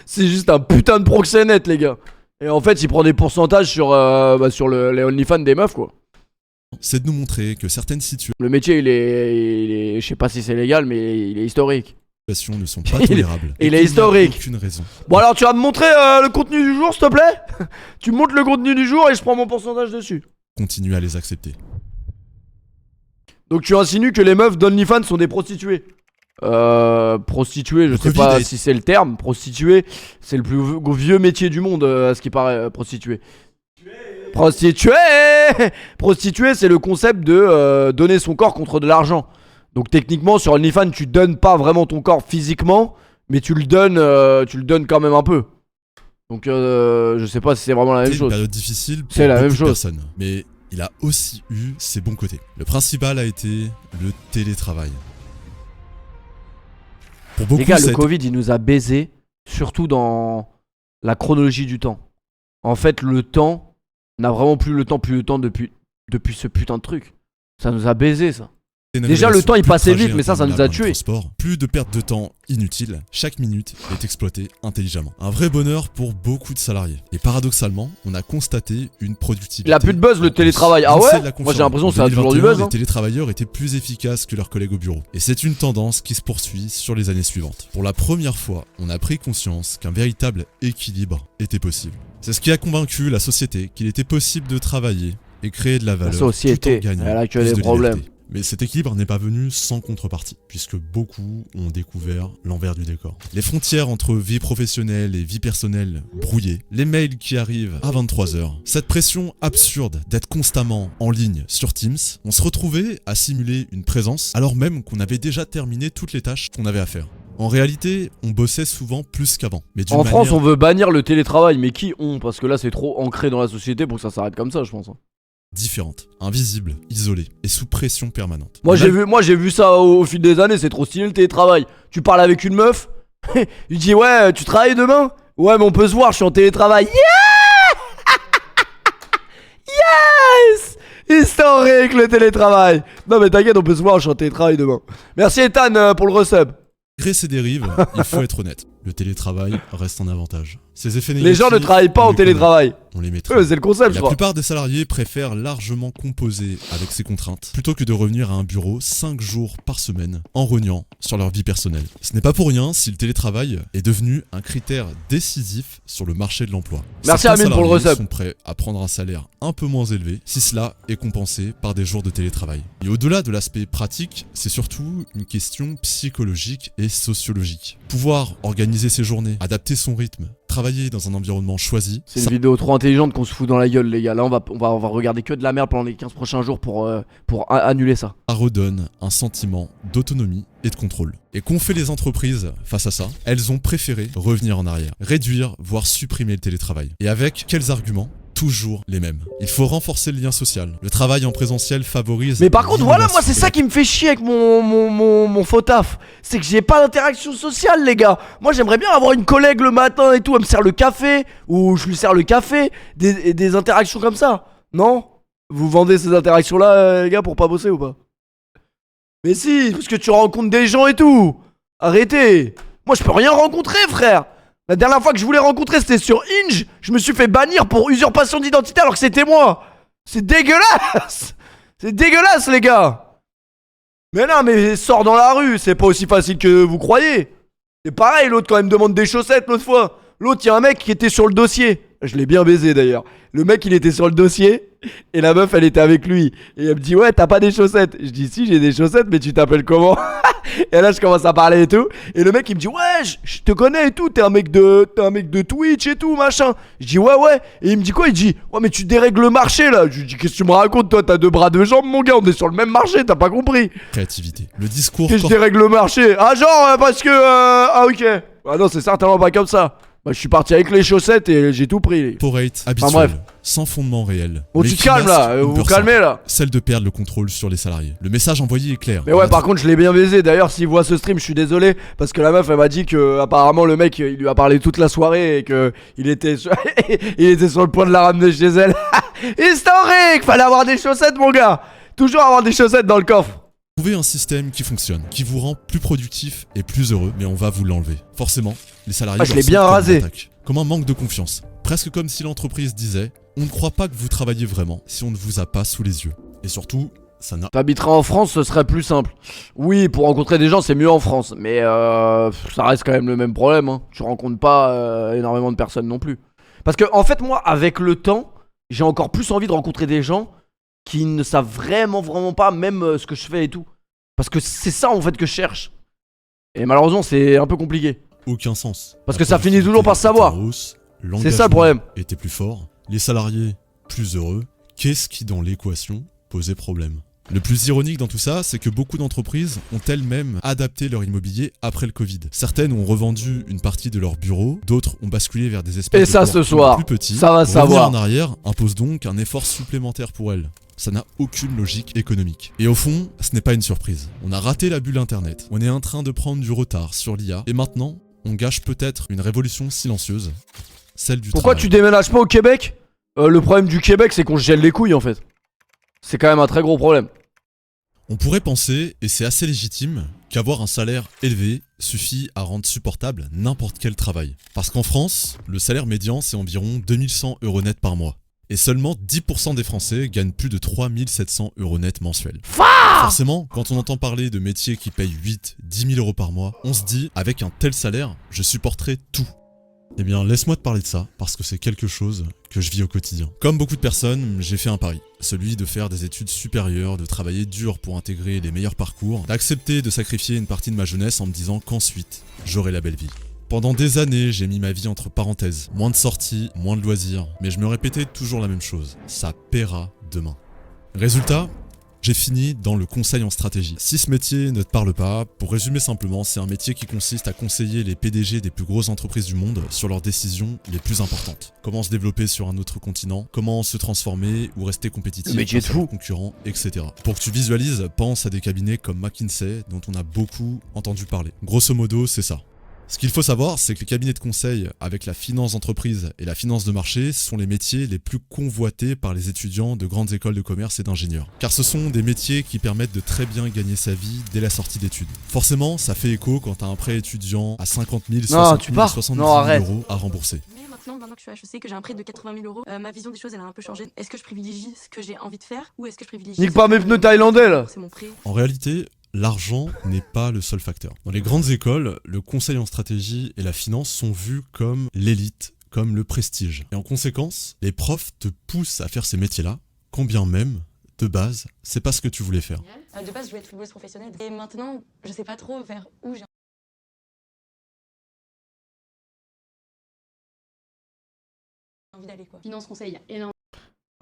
[SPEAKER 1] C'est juste un putain de proxénète, les gars. Et en fait, il prend des pourcentages sur les OnlyFans des meufs quoi.
[SPEAKER 2] c'est de nous montrer que certaines situations
[SPEAKER 1] Le métier, il est je sais pas si c'est légal, mais il est historique.
[SPEAKER 2] ne sont pas
[SPEAKER 1] Il est-
[SPEAKER 2] tolérables.
[SPEAKER 1] il
[SPEAKER 2] et
[SPEAKER 1] est
[SPEAKER 2] qu'il n'y a
[SPEAKER 1] historique.
[SPEAKER 2] aucune raison.
[SPEAKER 1] Bon alors, tu vas me montrer le contenu du jour, s'il te plaît. Tu me montres le contenu du jour et je prends mon pourcentage dessus.
[SPEAKER 2] Continuer à les accepter.
[SPEAKER 1] Donc tu insinues que les meufs d'OnlyFans sont des prostituées. Prostituée, je
[SPEAKER 2] Le
[SPEAKER 1] sais
[SPEAKER 2] Covid
[SPEAKER 1] pas
[SPEAKER 2] a-
[SPEAKER 1] si c'est le terme. Prostituée, c'est le plus vieux métier du monde, à ce qui paraît, prostituée. Prostituée. Prostituée, c'est le concept de donner son corps contre de l'argent. Donc techniquement, sur OnlyFans, tu donnes pas vraiment ton corps physiquement, mais tu le donnes quand même un peu. Donc je sais pas si c'est vraiment la même
[SPEAKER 2] C'est une
[SPEAKER 1] chose.
[SPEAKER 2] période difficile pour
[SPEAKER 1] C'est la
[SPEAKER 2] beaucoup
[SPEAKER 1] même
[SPEAKER 2] de
[SPEAKER 1] chose.
[SPEAKER 2] personnes. Mais il a aussi eu ses bons côtés. Le principal a été le télétravail. Pour beaucoup,
[SPEAKER 1] Les gars,
[SPEAKER 2] ça a
[SPEAKER 1] le
[SPEAKER 2] été
[SPEAKER 1] Covid, il nous a baisé, surtout dans la chronologie du temps. En fait, le temps, on n'a vraiment plus le temps depuis ce putain de truc. Ça nous a baisé, ça.
[SPEAKER 2] une
[SPEAKER 1] Déjà, le
[SPEAKER 2] révélation.
[SPEAKER 1] temps, il
[SPEAKER 2] Plus de
[SPEAKER 1] passait
[SPEAKER 2] trajets
[SPEAKER 1] vite, mais ça nous a
[SPEAKER 2] interminables dans
[SPEAKER 1] tués.
[SPEAKER 2] les transports, plus de pertes de temps inutiles, chaque minute est exploitée intelligemment. Un vrai bonheur pour beaucoup de salariés. Et paradoxalement, on a constaté une productivité.
[SPEAKER 1] Il a plus de buzz, le
[SPEAKER 2] en
[SPEAKER 1] télétravail.
[SPEAKER 2] hausse.
[SPEAKER 1] Ah
[SPEAKER 2] L'INSEE
[SPEAKER 1] ouais
[SPEAKER 2] l'a
[SPEAKER 1] Moi, j'ai
[SPEAKER 2] confirmé.
[SPEAKER 1] l'impression
[SPEAKER 2] En
[SPEAKER 1] que ça a toujours du
[SPEAKER 2] 2021,
[SPEAKER 1] buzz. hein.
[SPEAKER 2] Les télétravailleurs étaient plus efficaces que leurs collègues au bureau. Et c'est une tendance qui se poursuit sur les années suivantes. Pour la première fois, on a pris conscience qu'un véritable équilibre était possible. C'est ce qui a convaincu la société qu'il était possible de travailler et créer de la valeur
[SPEAKER 1] société,
[SPEAKER 2] tout en gagnant
[SPEAKER 1] elle a que
[SPEAKER 2] plus
[SPEAKER 1] des
[SPEAKER 2] de
[SPEAKER 1] problèmes.
[SPEAKER 2] liberté. Mais cet équilibre n'est pas venu sans contrepartie, puisque beaucoup ont découvert l'envers du décor. Les frontières entre vie professionnelle et vie personnelle brouillées, les mails qui arrivent à 23h, cette pression absurde d'être constamment en ligne sur Teams, on se retrouvait à simuler une présence alors même qu'on avait déjà terminé toutes les tâches qu'on avait à faire. En réalité, on bossait souvent plus qu'avant. Mais d'une
[SPEAKER 1] En France,
[SPEAKER 2] manière
[SPEAKER 1] on veut bannir le télétravail, mais qui ont Parce que là, c'est trop ancré dans la société pour que ça s'arrête comme ça, je pense.
[SPEAKER 2] différente, invisible, isolée et sous pression permanente.
[SPEAKER 1] Moi,
[SPEAKER 2] Mal-
[SPEAKER 1] j'ai vu ça au fil des années, c'est trop stylé le télétravail. Tu parles avec une meuf, il dit ouais, tu travailles demain? Ouais, mais on peut se voir, je suis en télétravail. Yes! Historique le télétravail. Non mais t'inquiète, on peut se voir, je suis en télétravail demain. Merci Ethan pour le resub.
[SPEAKER 2] Malgré ces dérives, il faut être honnête, le télétravail reste un avantage. Ces effets
[SPEAKER 1] Les gens ne
[SPEAKER 2] négatifs,
[SPEAKER 1] travaillent pas
[SPEAKER 2] on
[SPEAKER 1] en
[SPEAKER 2] les connaît,
[SPEAKER 1] télétravail.
[SPEAKER 2] on les maîtrise.
[SPEAKER 1] Ouais, c'est le concept, je
[SPEAKER 2] La
[SPEAKER 1] crois.
[SPEAKER 2] plupart des salariés préfèrent largement composer avec ces contraintes plutôt que de revenir à un bureau 5 jours par semaine en rognant sur leur vie personnelle. Ce n'est pas pour rien si le télétravail est devenu un critère décisif sur le marché de l'emploi.
[SPEAKER 1] Merci
[SPEAKER 2] Certains
[SPEAKER 1] Amine pour le
[SPEAKER 2] salariés
[SPEAKER 1] resub.
[SPEAKER 2] sont prêts à prendre un salaire un peu moins élevé si cela est compensé par des jours de télétravail. Et au-delà de l'aspect pratique, c'est surtout une question psychologique et sociologique. Pouvoir organiser ses journées, adapter son rythme, travailler dans un environnement choisi,
[SPEAKER 1] C'est une vidéo trop intelligente qu'on se fout dans la gueule, les gars. Là, on va regarder que de la merde pendant les 15 prochains jours pour annuler ça.
[SPEAKER 2] ça redonne un sentiment d'autonomie et de contrôle. Et qu'ont fait les entreprises face à ça? Elles ont préféré revenir en arrière, réduire, voire supprimer le télétravail. Et avec quels arguments? Toujours les mêmes. Il faut renforcer le lien social. Le travail en présentiel favorise...
[SPEAKER 1] Mais par contre, voilà, moi, c'est
[SPEAKER 2] l'innovation.
[SPEAKER 1] ça qui me fait chier avec mon faux taf. C'est que j'ai pas d'interaction sociale, les gars. Moi, j'aimerais bien avoir une collègue le matin et tout. Elle me sert le café, ou je lui sers le café. Des interactions comme ça. Non? Vous vendez ces interactions-là, les gars, pour pas bosser ou pas? Mais si, parce que tu rencontres des gens et tout. Arrêtez. Moi, je peux rien rencontrer, frère. La dernière fois que je voulais rencontrer, c'était sur Hinge. Je me suis fait bannir pour usurpation d'identité alors que c'était moi. C'est dégueulasse. C'est dégueulasse, les gars. Mais non, mais sors dans la rue. C'est pas aussi facile que vous croyez. C'est pareil, l'autre quand même demande des chaussettes l'autre fois. L'autre, y a un mec qui était sur le dossier. Je l'ai bien baisé d'ailleurs. Le mec, il était sur le dossier et la meuf, elle était avec lui. Et elle me dit, ouais, t'as pas des chaussettes. Je dis, si, j'ai des chaussettes, mais tu t'appelles comment? Et là, je commence à parler et tout. Et le mec, il me dit, ouais, je te connais et tout. T'es un mec de Twitch et tout, machin. Je dis, ouais, ouais. Et il me dit quoi? Il dit, ouais, mais tu dérègles le marché là. Je lui dis, qu'est-ce que tu me racontes? Toi, t'as 2 bras, 2 jambes, mon gars. On est sur le même marché, t'as pas compris?
[SPEAKER 2] Créativité. Le discours
[SPEAKER 1] Que je dérègle le marché. Ah, genre, parce que. Ah, ok. Ah, non, c'est certainement pas comme ça. Bah, je suis parti avec les chaussettes et j'ai tout pris.
[SPEAKER 2] corporate habituel,
[SPEAKER 1] bref.
[SPEAKER 2] sans fondement réel.
[SPEAKER 1] Bon,
[SPEAKER 2] mais
[SPEAKER 1] tu te
[SPEAKER 2] qui
[SPEAKER 1] calmes
[SPEAKER 2] masque
[SPEAKER 1] là,
[SPEAKER 2] une
[SPEAKER 1] vous vous
[SPEAKER 2] peur
[SPEAKER 1] calmez
[SPEAKER 2] simple,
[SPEAKER 1] là.
[SPEAKER 2] celle de perdre le contrôle sur les salariés. Le message envoyé est clair.
[SPEAKER 1] Mais ouais, par contre, je l'ai bien baisé. D'ailleurs, s'il voit ce stream, je suis désolé. Parce que la meuf, elle m'a dit que apparemment le mec, il lui a parlé toute la soirée et que il était sur le point de la ramener chez elle. Historique. Fallait avoir des chaussettes, mon gars. Toujours avoir des chaussettes dans le coffre.
[SPEAKER 2] Trouvez un système qui fonctionne, qui vous rend plus productif et plus heureux, mais on va vous l'enlever. Forcément, les salariés
[SPEAKER 1] Ah, je l'ai
[SPEAKER 2] ressentent
[SPEAKER 1] bien
[SPEAKER 2] comme
[SPEAKER 1] rasé.
[SPEAKER 2] une attaque, comme un manque de confiance. Presque comme si l'entreprise disait « On ne croit pas que vous travaillez vraiment si on ne vous a pas sous les yeux. » Et surtout, ça n'a...
[SPEAKER 1] T'habiteras en France, ce serait plus simple. Oui, pour rencontrer des gens, c'est mieux en France. Mais ça reste quand même le même problème. Hein. Tu rencontres pas énormément de personnes non plus. Parce que, en fait, moi, avec le temps, j'ai encore plus envie de rencontrer des gens qui ne savent vraiment pas même ce que je fais et tout. Parce que c'est ça, en fait, que je cherche. Et malheureusement, c'est un peu compliqué.
[SPEAKER 2] aucun sens.
[SPEAKER 1] Parce
[SPEAKER 2] La
[SPEAKER 1] que ça finit toujours par se savoir.
[SPEAKER 2] productivité était en hausse,
[SPEAKER 1] C'est ça le problème.
[SPEAKER 2] l'engagement était plus fort, les salariés plus heureux. Qu'est-ce qui dans l'équation posait problème? Le plus ironique dans tout ça, c'est que beaucoup d'entreprises ont elles-mêmes adapté leur immobilier après le Covid. Certaines ont revendu une partie de leur bureau, d'autres ont basculé vers des espaces
[SPEAKER 1] Et ça, ce soir,
[SPEAKER 2] plus petits.
[SPEAKER 1] ça va
[SPEAKER 2] Revenir
[SPEAKER 1] savoir.
[SPEAKER 2] en arrière impose donc un effort supplémentaire pour elles. Ça n'a aucune logique économique. Et au fond, ce n'est pas une surprise. On a raté la bulle internet, on est en train de prendre du retard sur l'IA, et maintenant, on gâche peut-être une révolution silencieuse, celle du
[SPEAKER 1] Pourquoi
[SPEAKER 2] travail.
[SPEAKER 1] tu déménages pas au Québec? Le problème du Québec, c'est qu'on se gèle les couilles, en fait. C'est quand même un très gros problème.
[SPEAKER 2] On pourrait penser, et c'est assez légitime, qu'avoir un salaire élevé suffit à rendre supportable n'importe quel travail. Parce qu'en France, le salaire médian c'est environ 2100 € net par mois. Et seulement 10% des Français gagnent plus de 3700 € net mensuels. Forcément, quand on entend parler de métiers qui payent 8-10 000 € par mois, on se dit, avec un tel salaire, je supporterai tout. Eh bien, laisse-moi te parler de ça, parce que c'est quelque chose que je vis au quotidien. Comme beaucoup de personnes, j'ai fait un pari. Celui de faire des études supérieures, de travailler dur pour intégrer les meilleurs parcours, d'accepter de sacrifier une partie de ma jeunesse en me disant qu'ensuite, j'aurai la belle vie. Pendant des années, j'ai mis ma vie entre parenthèses. Moins de sorties, moins de loisirs, mais je me répétais toujours la même chose. Ça paiera demain. Résultat, j'ai fini dans le conseil en stratégie. Si ce métier ne te parle pas, pour résumer simplement, c'est un métier qui consiste à conseiller les PDG des plus grosses entreprises du monde sur leurs décisions les plus importantes. Comment se développer sur un autre continent, comment se transformer ou rester compétitif
[SPEAKER 1] Le métier de
[SPEAKER 2] face à
[SPEAKER 1] fou.
[SPEAKER 2] leurs concurrents, etc. Pour que tu visualises, pense à des cabinets comme McKinsey dont on a beaucoup entendu parler. Grosso modo, c'est ça. Ce qu'il faut savoir, c'est que les cabinets de conseil avec la finance d'entreprise et la finance de marché sont les métiers les plus convoités par les étudiants de grandes écoles de commerce et d'ingénieurs. Car ce sont des métiers qui permettent de très bien gagner sa vie dès la sortie d'études. Forcément, ça fait écho quand t'as un prêt étudiant à 50 000, 60
[SPEAKER 1] tu
[SPEAKER 2] 000,
[SPEAKER 1] pars.
[SPEAKER 2] 70
[SPEAKER 1] Non,
[SPEAKER 2] 000
[SPEAKER 1] arrête.
[SPEAKER 2] € à rembourser.
[SPEAKER 10] Mais maintenant que je sais que j'ai un prêt de 80 000 €, ma vision des choses elle a un peu changé. Est-ce que je privilégie ce que j'ai envie de faire ou est-ce que je privilégie...
[SPEAKER 1] Nique pas mes pneus thaïlandais là.
[SPEAKER 10] C'est mon prêt.
[SPEAKER 2] En réalité, l'argent n'est pas le seul facteur. Dans les grandes écoles, le conseil en stratégie et la finance sont vus comme l'élite, comme le prestige. Et en conséquence, les profs te poussent à faire ces métiers-là, quand bien même, de base, c'est pas ce que tu voulais faire.
[SPEAKER 10] De base, je voulais être footballeuse professionnelle. Et maintenant, je sais pas trop vers où j'ai envie d'aller, quoi.
[SPEAKER 5] Finance conseil, il y a énormément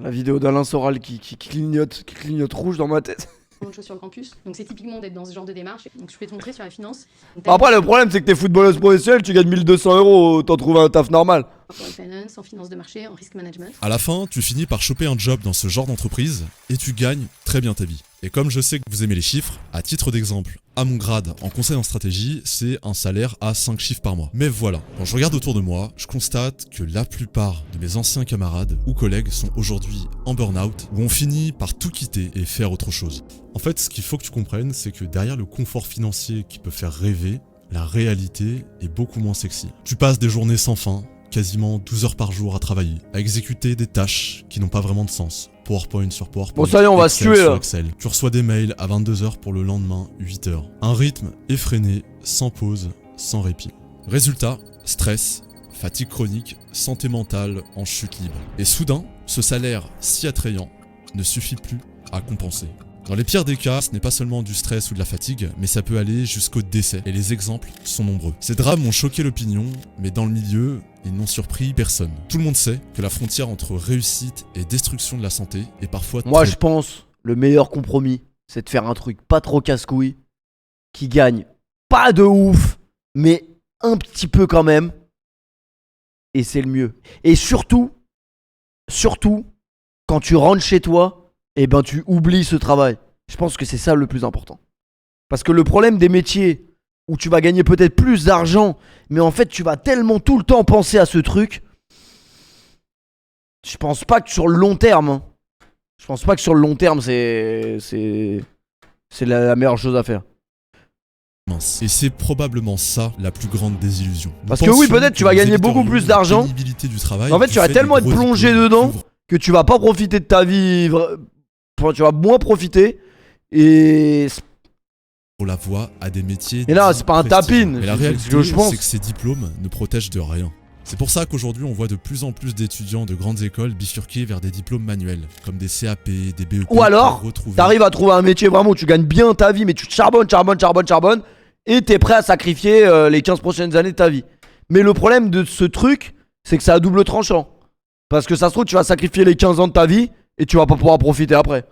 [SPEAKER 1] La vidéo d'Alain Soral qui clignote rouge dans ma tête.
[SPEAKER 5] de choses sur le campus. Donc c'est typiquement d'être dans ce genre de démarche. Donc je peux te montrer sur la finance.
[SPEAKER 1] Après, le problème, c'est que t'es footballeuse professionnelle, tu gagnes 1200 €, t'en trouves un taf normal.
[SPEAKER 10] corporate finance, en finance de marché, en risk management.
[SPEAKER 2] À la fin, tu finis par choper un job dans ce genre d'entreprise et tu gagnes très bien ta vie. Et comme je sais que vous aimez les chiffres, à titre d'exemple, à mon grade en conseil en stratégie, c'est un salaire à 5 chiffres par mois. Mais voilà, quand je regarde autour de moi, je constate que la plupart de mes anciens camarades ou collègues sont aujourd'hui en burn-out ou ont fini par tout quitter et faire autre chose. En fait, ce qu'il faut que tu comprennes, c'est que derrière le confort financier qui peut faire rêver, la réalité est beaucoup moins sexy. Tu passes des journées sans fin, quasiment 12 heures par jour à travailler, à exécuter des tâches qui n'ont pas vraiment de sens. PowerPoint sur PowerPoint.
[SPEAKER 1] Bon, ça y est, on va se
[SPEAKER 2] Excel
[SPEAKER 1] tuer
[SPEAKER 2] sur
[SPEAKER 1] là.
[SPEAKER 2] Excel. Tu reçois des mails à 22h pour le lendemain, 8h. Un rythme effréné, sans pause, sans répit. Résultat, stress, fatigue chronique, santé mentale en chute libre. Et soudain, ce salaire si attrayant ne suffit plus à compenser. Dans les pires des cas, ce n'est pas seulement du stress ou de la fatigue, mais ça peut aller jusqu'au décès, et les exemples sont nombreux. Ces drames ont choqué l'opinion, mais dans le milieu, ils n'ont surpris personne. Tout le monde sait que la frontière entre réussite et destruction de la santé est parfois
[SPEAKER 1] Moi,
[SPEAKER 2] très...
[SPEAKER 1] je pense, le meilleur compromis, c'est de faire un truc pas trop casse-couille, qui gagne pas de ouf, mais un petit peu quand même. Et c'est le mieux. Et surtout, quand tu rentres chez toi, eh ben tu oublies ce travail. Je pense que c'est ça le plus important. Parce que le problème des métiers où tu vas gagner peut-être plus d'argent, mais en fait tu vas tellement tout le temps penser à ce truc, je pense pas que sur le long terme, hein, je pense pas que sur le long terme c'est la meilleure chose à faire.
[SPEAKER 2] mince. Et c'est probablement ça la plus grande désillusion.
[SPEAKER 1] Parce que oui, peut-être tu vas gagner beaucoup plus d'argent.
[SPEAKER 2] Du travail,
[SPEAKER 1] En fait, tu vas tellement être plongé dedans que tu vas pas profiter de ta vie. Enfin, tu vas moins profiter. Et.
[SPEAKER 2] Pour la voie à des métiers.
[SPEAKER 1] Et là, c'est pas un tapin.
[SPEAKER 2] Mais la
[SPEAKER 1] C'est
[SPEAKER 2] réalité,
[SPEAKER 1] ce que je pense.
[SPEAKER 2] c'est que ces diplômes ne protègent de rien. C'est pour ça qu'aujourd'hui, on voit de plus en plus d'étudiants de grandes écoles bifurquer vers des diplômes manuels, comme des CAP, des BEP.
[SPEAKER 1] Ou alors, t'arrives à trouver un métier vraiment où tu gagnes bien ta vie, mais tu charbonnes, et t'es prêt à sacrifier les 15 prochaines années de ta vie. Mais le problème de ce truc, c'est que c'est à double tranchant. Parce que ça se trouve, tu vas sacrifier les 15 ans de ta vie, et tu vas pas pouvoir profiter après.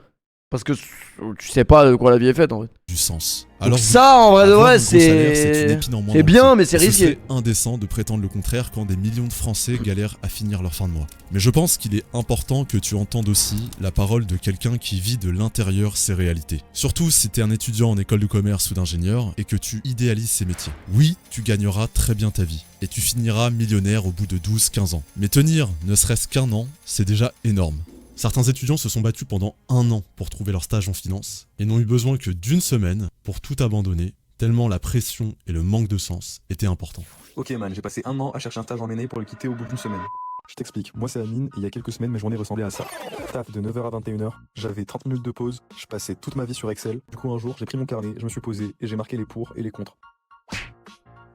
[SPEAKER 1] Parce que tu sais pas de quoi la vie est faite en fait.
[SPEAKER 2] Du sens.
[SPEAKER 1] Donc alors ça en vrai de vrai c'est bien mais c'est risqué.
[SPEAKER 2] C'est indécent de prétendre le contraire quand des millions de Français galèrent à finir leur fin de mois. Mais je pense qu'il est important que tu entendes aussi la parole de quelqu'un qui vit de l'intérieur ces réalités. Surtout si t'es un étudiant en école de commerce ou d'ingénieur et que tu idéalises ces métiers. Oui, tu gagneras très bien ta vie et tu finiras millionnaire au bout de 12-15 ans. Mais tenir ne serait-ce qu'un an, c'est déjà énorme. Certains étudiants se sont battus pendant 1 an pour trouver leur stage en finance et n'ont eu besoin que d'1 semaine pour tout abandonner, tellement la pression et le manque de sens étaient importants.
[SPEAKER 11] Ok man, j'ai passé 1 an à chercher un stage en M&A pour le quitter au bout d'1 semaine. Je t'explique, moi c'est Amine et il y a quelques semaines mes journées ressemblaient à ça. Taf de 9h à 21h, j'avais 30 minutes de pause, je passais toute ma vie sur Excel. Du coup un jour j'ai pris mon carnet, je me suis posé et j'ai marqué les pour et les contre.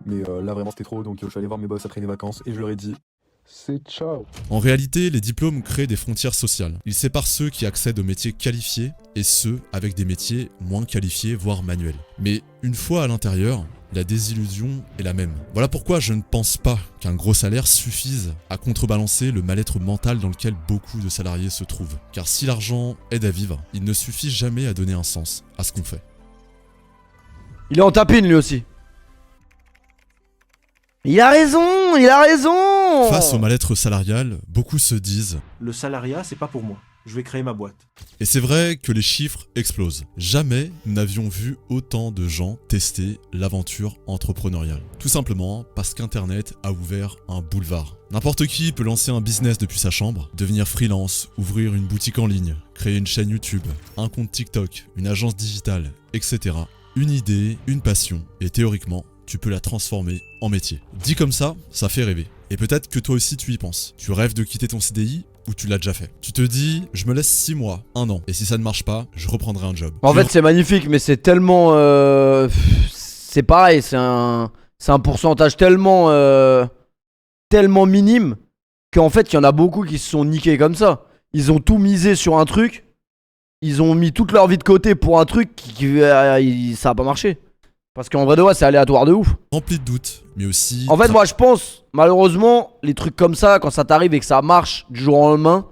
[SPEAKER 11] Mais là vraiment c'était trop donc je suis allé voir mes boss après les vacances et je leur ai dit... C'est ciao.
[SPEAKER 2] En réalité, les diplômes créent des frontières sociales. Ils séparent ceux qui accèdent aux métiers qualifiés et ceux avec des métiers moins qualifiés, voire manuels. Mais une fois à l'intérieur, la désillusion est la même. Voilà pourquoi je ne pense pas qu'un gros salaire suffise à contrebalancer le mal-être mental dans lequel beaucoup de salariés se trouvent. Car si l'argent aide à vivre, il ne suffit jamais à donner un sens à ce qu'on fait.
[SPEAKER 1] Il est en tapine lui aussi. Il a raison.
[SPEAKER 2] Face au mal-être salarial, beaucoup se disent «
[SPEAKER 12] Le salariat, c'est pas pour moi. Je vais créer ma boîte. »
[SPEAKER 2] Et c'est vrai que les chiffres explosent. Jamais nous n'avions vu autant de gens tester l'aventure entrepreneuriale. Tout simplement parce qu'Internet a ouvert un boulevard. N'importe qui peut lancer un business depuis sa chambre, devenir freelance, ouvrir une boutique en ligne, créer une chaîne YouTube, un compte TikTok, une agence digitale, etc. Une idée, une passion, et théoriquement, tu peux la transformer en métier. Dit comme ça fait rêver. Et peut-être que toi aussi tu y penses. Tu rêves de quitter ton CDI ou tu l'as déjà fait. Tu te dis, je me laisse 6 mois, 1 an, et si ça ne marche pas, je reprendrai un job.
[SPEAKER 1] En fait c'est magnifique mais c'est tellement... c'est pareil, c'est un pourcentage tellement minime qu'en fait il y en a beaucoup qui se sont niqués comme ça. Ils ont tout misé sur un truc, ils ont mis toute leur vie de côté pour un truc ça a pas marché. Parce qu'en vrai de vrai c'est aléatoire de ouf.
[SPEAKER 2] Rempli de doutes, mais aussi...
[SPEAKER 1] En fait moi je pense, malheureusement, les trucs comme ça, quand ça t'arrive et que ça marche du jour au lendemain,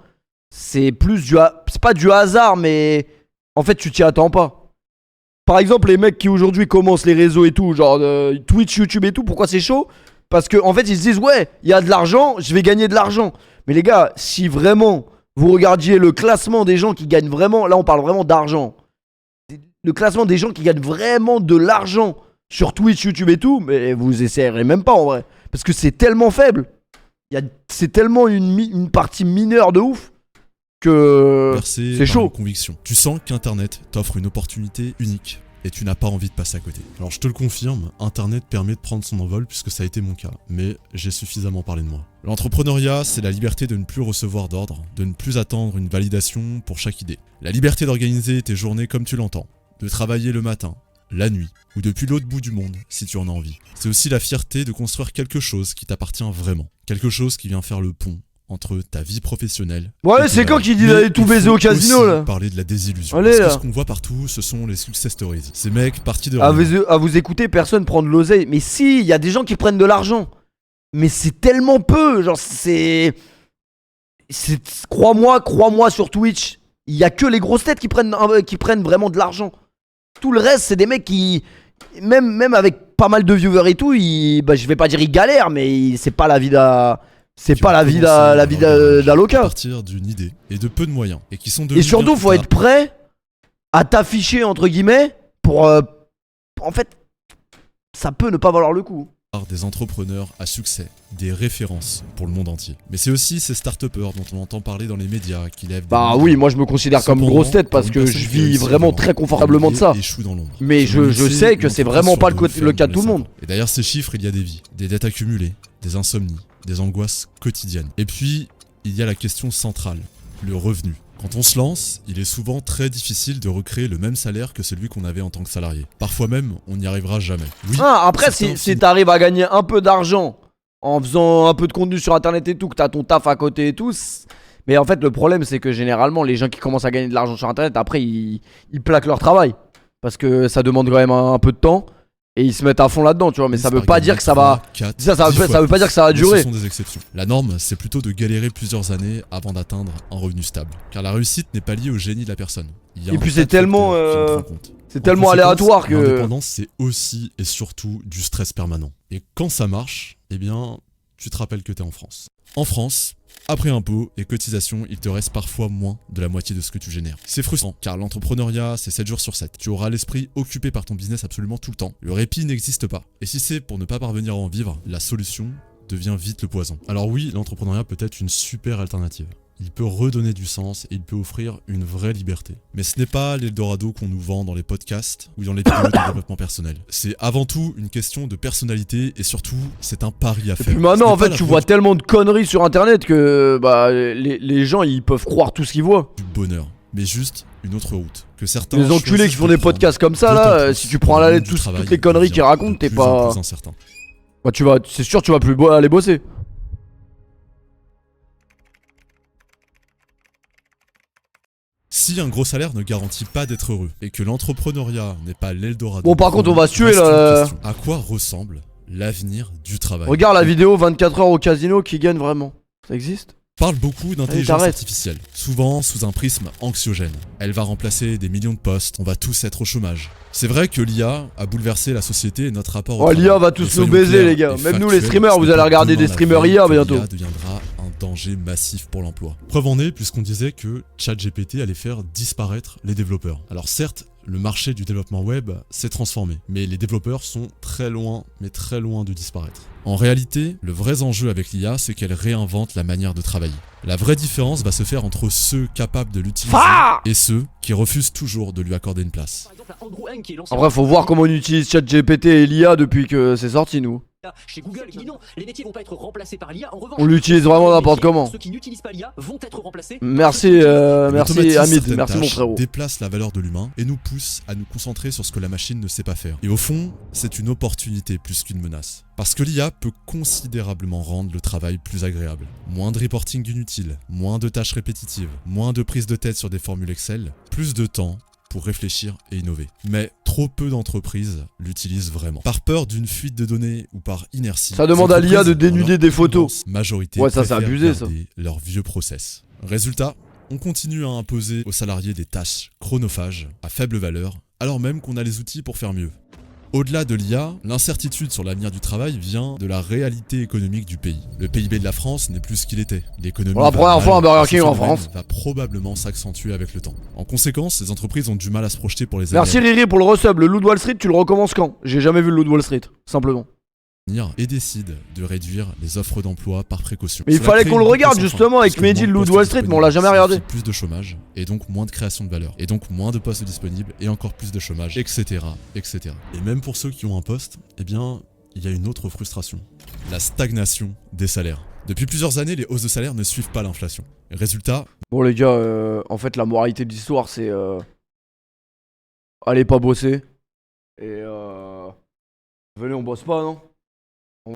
[SPEAKER 1] c'est plus c'est pas du hasard, mais en fait tu t'y attends pas. Par exemple les mecs qui aujourd'hui commencent les réseaux et tout, genre Twitch, YouTube et tout, pourquoi c'est chaud? Parce que en fait ils se disent ouais, il y a de l'argent, je vais gagner de l'argent. Mais les gars, si vraiment vous regardiez le classement des gens qui gagnent vraiment, là on parle vraiment d'argent. Le classement des gens qui gagnent vraiment de l'argent sur Twitch, YouTube et tout, mais vous essayerez même pas en vrai. Parce que c'est tellement faible. C'est tellement une partie mineure de ouf que c'est chaud.
[SPEAKER 2] Conviction. Tu sens qu'Internet t'offre une opportunité unique et tu n'as pas envie de passer à côté. Alors je te le confirme, Internet permet de prendre son envol puisque ça a été mon cas, mais j'ai suffisamment parlé de moi. L'entrepreneuriat, c'est la liberté de ne plus recevoir d'ordre, de ne plus attendre une validation pour chaque idée. La liberté d'organiser tes journées comme tu l'entends, de travailler le matin, la nuit, ou depuis l'autre bout du monde, si tu en as envie. C'est aussi la fierté de construire quelque chose qui t'appartient vraiment. Quelque chose qui vient faire le pont entre ta vie professionnelle...
[SPEAKER 1] Ouais, c'est quand qu'il dit d'aller tout baiser au casino, là.
[SPEAKER 2] Parler de la désillusion.
[SPEAKER 1] Allez,
[SPEAKER 2] parce que
[SPEAKER 1] là.
[SPEAKER 2] ce qu'on voit partout, ce sont les success stories. Ces mecs partis de...
[SPEAKER 1] À vous écouter, personne prend de l'oseille. Mais si, il y a des gens qui prennent de l'argent. Mais c'est tellement peu. Genre, crois-moi sur Twitch, il y a que les grosses têtes qui prennent vraiment de l'argent. Tout le reste, c'est des mecs qui... Même avec pas mal de viewers et tout, je vais pas dire ils galèrent, mais c'est pas la vie d'un... C'est pas la vie d'un loca.
[SPEAKER 2] À partir d'une idée et de peu de moyens. Et qui sont
[SPEAKER 1] Et surtout, faut être prêt à t'afficher, entre guillemets, pour... en fait, ça peut ne pas valoir le coup.
[SPEAKER 2] Des entrepreneurs à succès, des références pour le monde entier. Mais c'est aussi ces start-upers dont on entend parler dans les médias qui lèvent...
[SPEAKER 1] Bah oui, moi je me considère comme grosse tête parce que je vis vraiment très confortablement de ça. Mais je sais que c'est vraiment pas le cas de tout le monde.
[SPEAKER 2] Et derrière ces chiffres, il y a des vies, des dettes accumulées, des insomnies, des angoisses quotidiennes. Et puis, il y a la question centrale, le revenu. Quand on se lance, il est souvent très difficile de recréer le même salaire que celui qu'on avait en tant que salarié. Parfois même, on n'y arrivera jamais. Oui,
[SPEAKER 1] après, si t'arrives à gagner un peu d'argent en faisant un peu de contenu sur internet et tout, que t'as ton taf à côté et tout... Mais en fait, le problème, c'est que généralement, les gens qui commencent à gagner de l'argent sur internet, après, ils plaquent leur travail. Parce que ça demande quand même un peu de temps. Et ils se mettent à fond là-dedans, tu vois, mais ça veut pas dire que ça va... Ça veut pas dire que ça va durer.
[SPEAKER 2] Ce sont des exceptions. La norme, c'est plutôt de galérer plusieurs années avant d'atteindre un revenu stable. Car la réussite n'est pas liée au génie de la personne.
[SPEAKER 1] Et puis c'est tellement... C'est tellement aléatoire que...
[SPEAKER 2] L'indépendance, c'est aussi et surtout du stress permanent. Et quand ça marche, eh bien, tu te rappelles que t'es en France. En France, après impôts et cotisations, il te reste parfois moins de la moitié de ce que tu génères. C'est frustrant, car l'entrepreneuriat, c'est 7 jours sur 7. Tu auras l'esprit occupé par ton business absolument tout le temps. Le répit n'existe pas. Et si c'est pour ne pas parvenir à en vivre, la solution devient vite le poison. Alors oui, l'entrepreneuriat peut être une super alternative. Il peut redonner du sens et il peut offrir une vraie liberté. Mais ce n'est pas l'Eldorado qu'on nous vend dans les podcasts ou dans les vidéos de développement personnel. C'est avant tout une question de personnalité et surtout, c'est un pari à faire.
[SPEAKER 1] Et puis maintenant, en fait, tu vois tellement de conneries sur internet que les gens, ils peuvent croire tout ce qu'ils voient.
[SPEAKER 2] Du bonheur, mais juste une autre route. Que certains
[SPEAKER 1] les enculés qui font des podcasts comme ça, là, si tu prends à la lettre toutes les conneries qu'ils racontent, t'es pas... Bah, c'est sûr, tu vas plus aller bosser.
[SPEAKER 2] Si un gros salaire ne garantit pas d'être heureux et que l'entrepreneuriat n'est pas l'Eldorado...
[SPEAKER 1] Bon, par contre, on va se tuer là.
[SPEAKER 2] À quoi ressemble l'avenir du travail?
[SPEAKER 1] Regarde la vidéo 24 heures au casino qui gagne vraiment. Ça existe?
[SPEAKER 2] Parle beaucoup d'intelligence artificielle, souvent sous un prisme anxiogène. Elle va remplacer des millions de postes, on va tous être au chômage. C'est vrai que l'IA a bouleversé la société et notre rapport au travail.
[SPEAKER 1] L'IA va tous nous baiser les gars, même nous les streamers, vous allez regarder des streamers IA bientôt.
[SPEAKER 2] L'IA deviendra un danger massif pour l'emploi. Preuve en est puisqu'on disait que ChatGPT allait faire disparaître les développeurs. Alors certes, le marché du développement web s'est transformé, mais les développeurs sont très loin, mais très loin de disparaître. En réalité, le vrai enjeu avec l'IA, c'est qu'elle réinvente la manière de travailler. La vraie différence va se faire entre ceux capables de l'utiliser et ceux qui refusent toujours de lui accorder une place.
[SPEAKER 1] Après, faut voir comment on utilise ChatGPT et l'IA depuis que c'est sorti, nous.
[SPEAKER 13] Chez Google qui dit non, les métiers vont pas être remplacés par l'IA. En revanche,
[SPEAKER 1] on l'utilise vraiment n'importe comment.
[SPEAKER 13] Ceux qui n'utilisent pas l'IA vont être remplacés.
[SPEAKER 1] Merci, merci Hamid, merci mon frérot.
[SPEAKER 2] Déplace la valeur de l'humain et nous pousse à nous concentrer sur ce que la machine ne sait pas faire. Et au fond, c'est une opportunité plus qu'une menace. Parce que l'IA peut considérablement rendre le travail plus agréable. Moins de reporting inutile, moins de tâches répétitives, moins de prise de tête sur des formules Excel, plus de temps pour réfléchir et innover. Mais trop peu d'entreprises l'utilisent vraiment. Par peur d'une fuite de données ou par inertie.
[SPEAKER 1] Ça demande à l'IA de dénuder des photos.
[SPEAKER 2] Majorité
[SPEAKER 1] ouais, ça c'est abusé ça.
[SPEAKER 2] Leurs vieux process. Résultat, on continue à imposer aux salariés des tâches chronophages à faible valeur, alors même qu'on a les outils pour faire mieux. Au-delà de l'IA, l'incertitude sur l'avenir du travail vient de la réalité économique du pays. Le PIB de la France n'est plus ce qu'il était. L'économie
[SPEAKER 1] Pour la première fois, un Burger King en France
[SPEAKER 2] va probablement s'accentuer avec le temps. En conséquence, les entreprises ont du mal à se projeter pour les années
[SPEAKER 1] Merci Riri pour le resub. Le loup de Wall Street, tu le recommences quand? J'ai jamais vu le loup de Wall Street, simplement.
[SPEAKER 2] et décide de réduire les offres d'emploi par précaution.
[SPEAKER 1] Mais il
[SPEAKER 2] Cela
[SPEAKER 1] fallait
[SPEAKER 2] crée
[SPEAKER 1] qu'on le
[SPEAKER 2] une
[SPEAKER 1] regarde
[SPEAKER 2] course sans
[SPEAKER 1] justement
[SPEAKER 2] fin,
[SPEAKER 1] avec
[SPEAKER 2] parce que
[SPEAKER 1] Mehdi,
[SPEAKER 2] moins
[SPEAKER 1] le
[SPEAKER 2] de
[SPEAKER 1] loup de
[SPEAKER 2] postes
[SPEAKER 1] Wall Street, mais on l'a jamais
[SPEAKER 2] disponibles
[SPEAKER 1] regardé.
[SPEAKER 2] signifie plus de chômage, et donc moins de création de valeur, et donc moins de postes disponibles, et encore plus de chômage, etc., etc. Et même pour ceux qui ont un poste, eh bien, il y a une autre frustration. La stagnation des salaires. Depuis plusieurs années, les hausses de salaire ne suivent pas l'inflation. Résultat...
[SPEAKER 1] Bon les gars, en fait la moralité de l'histoire c'est... Allez pas bosser. Et venez on bosse pas non?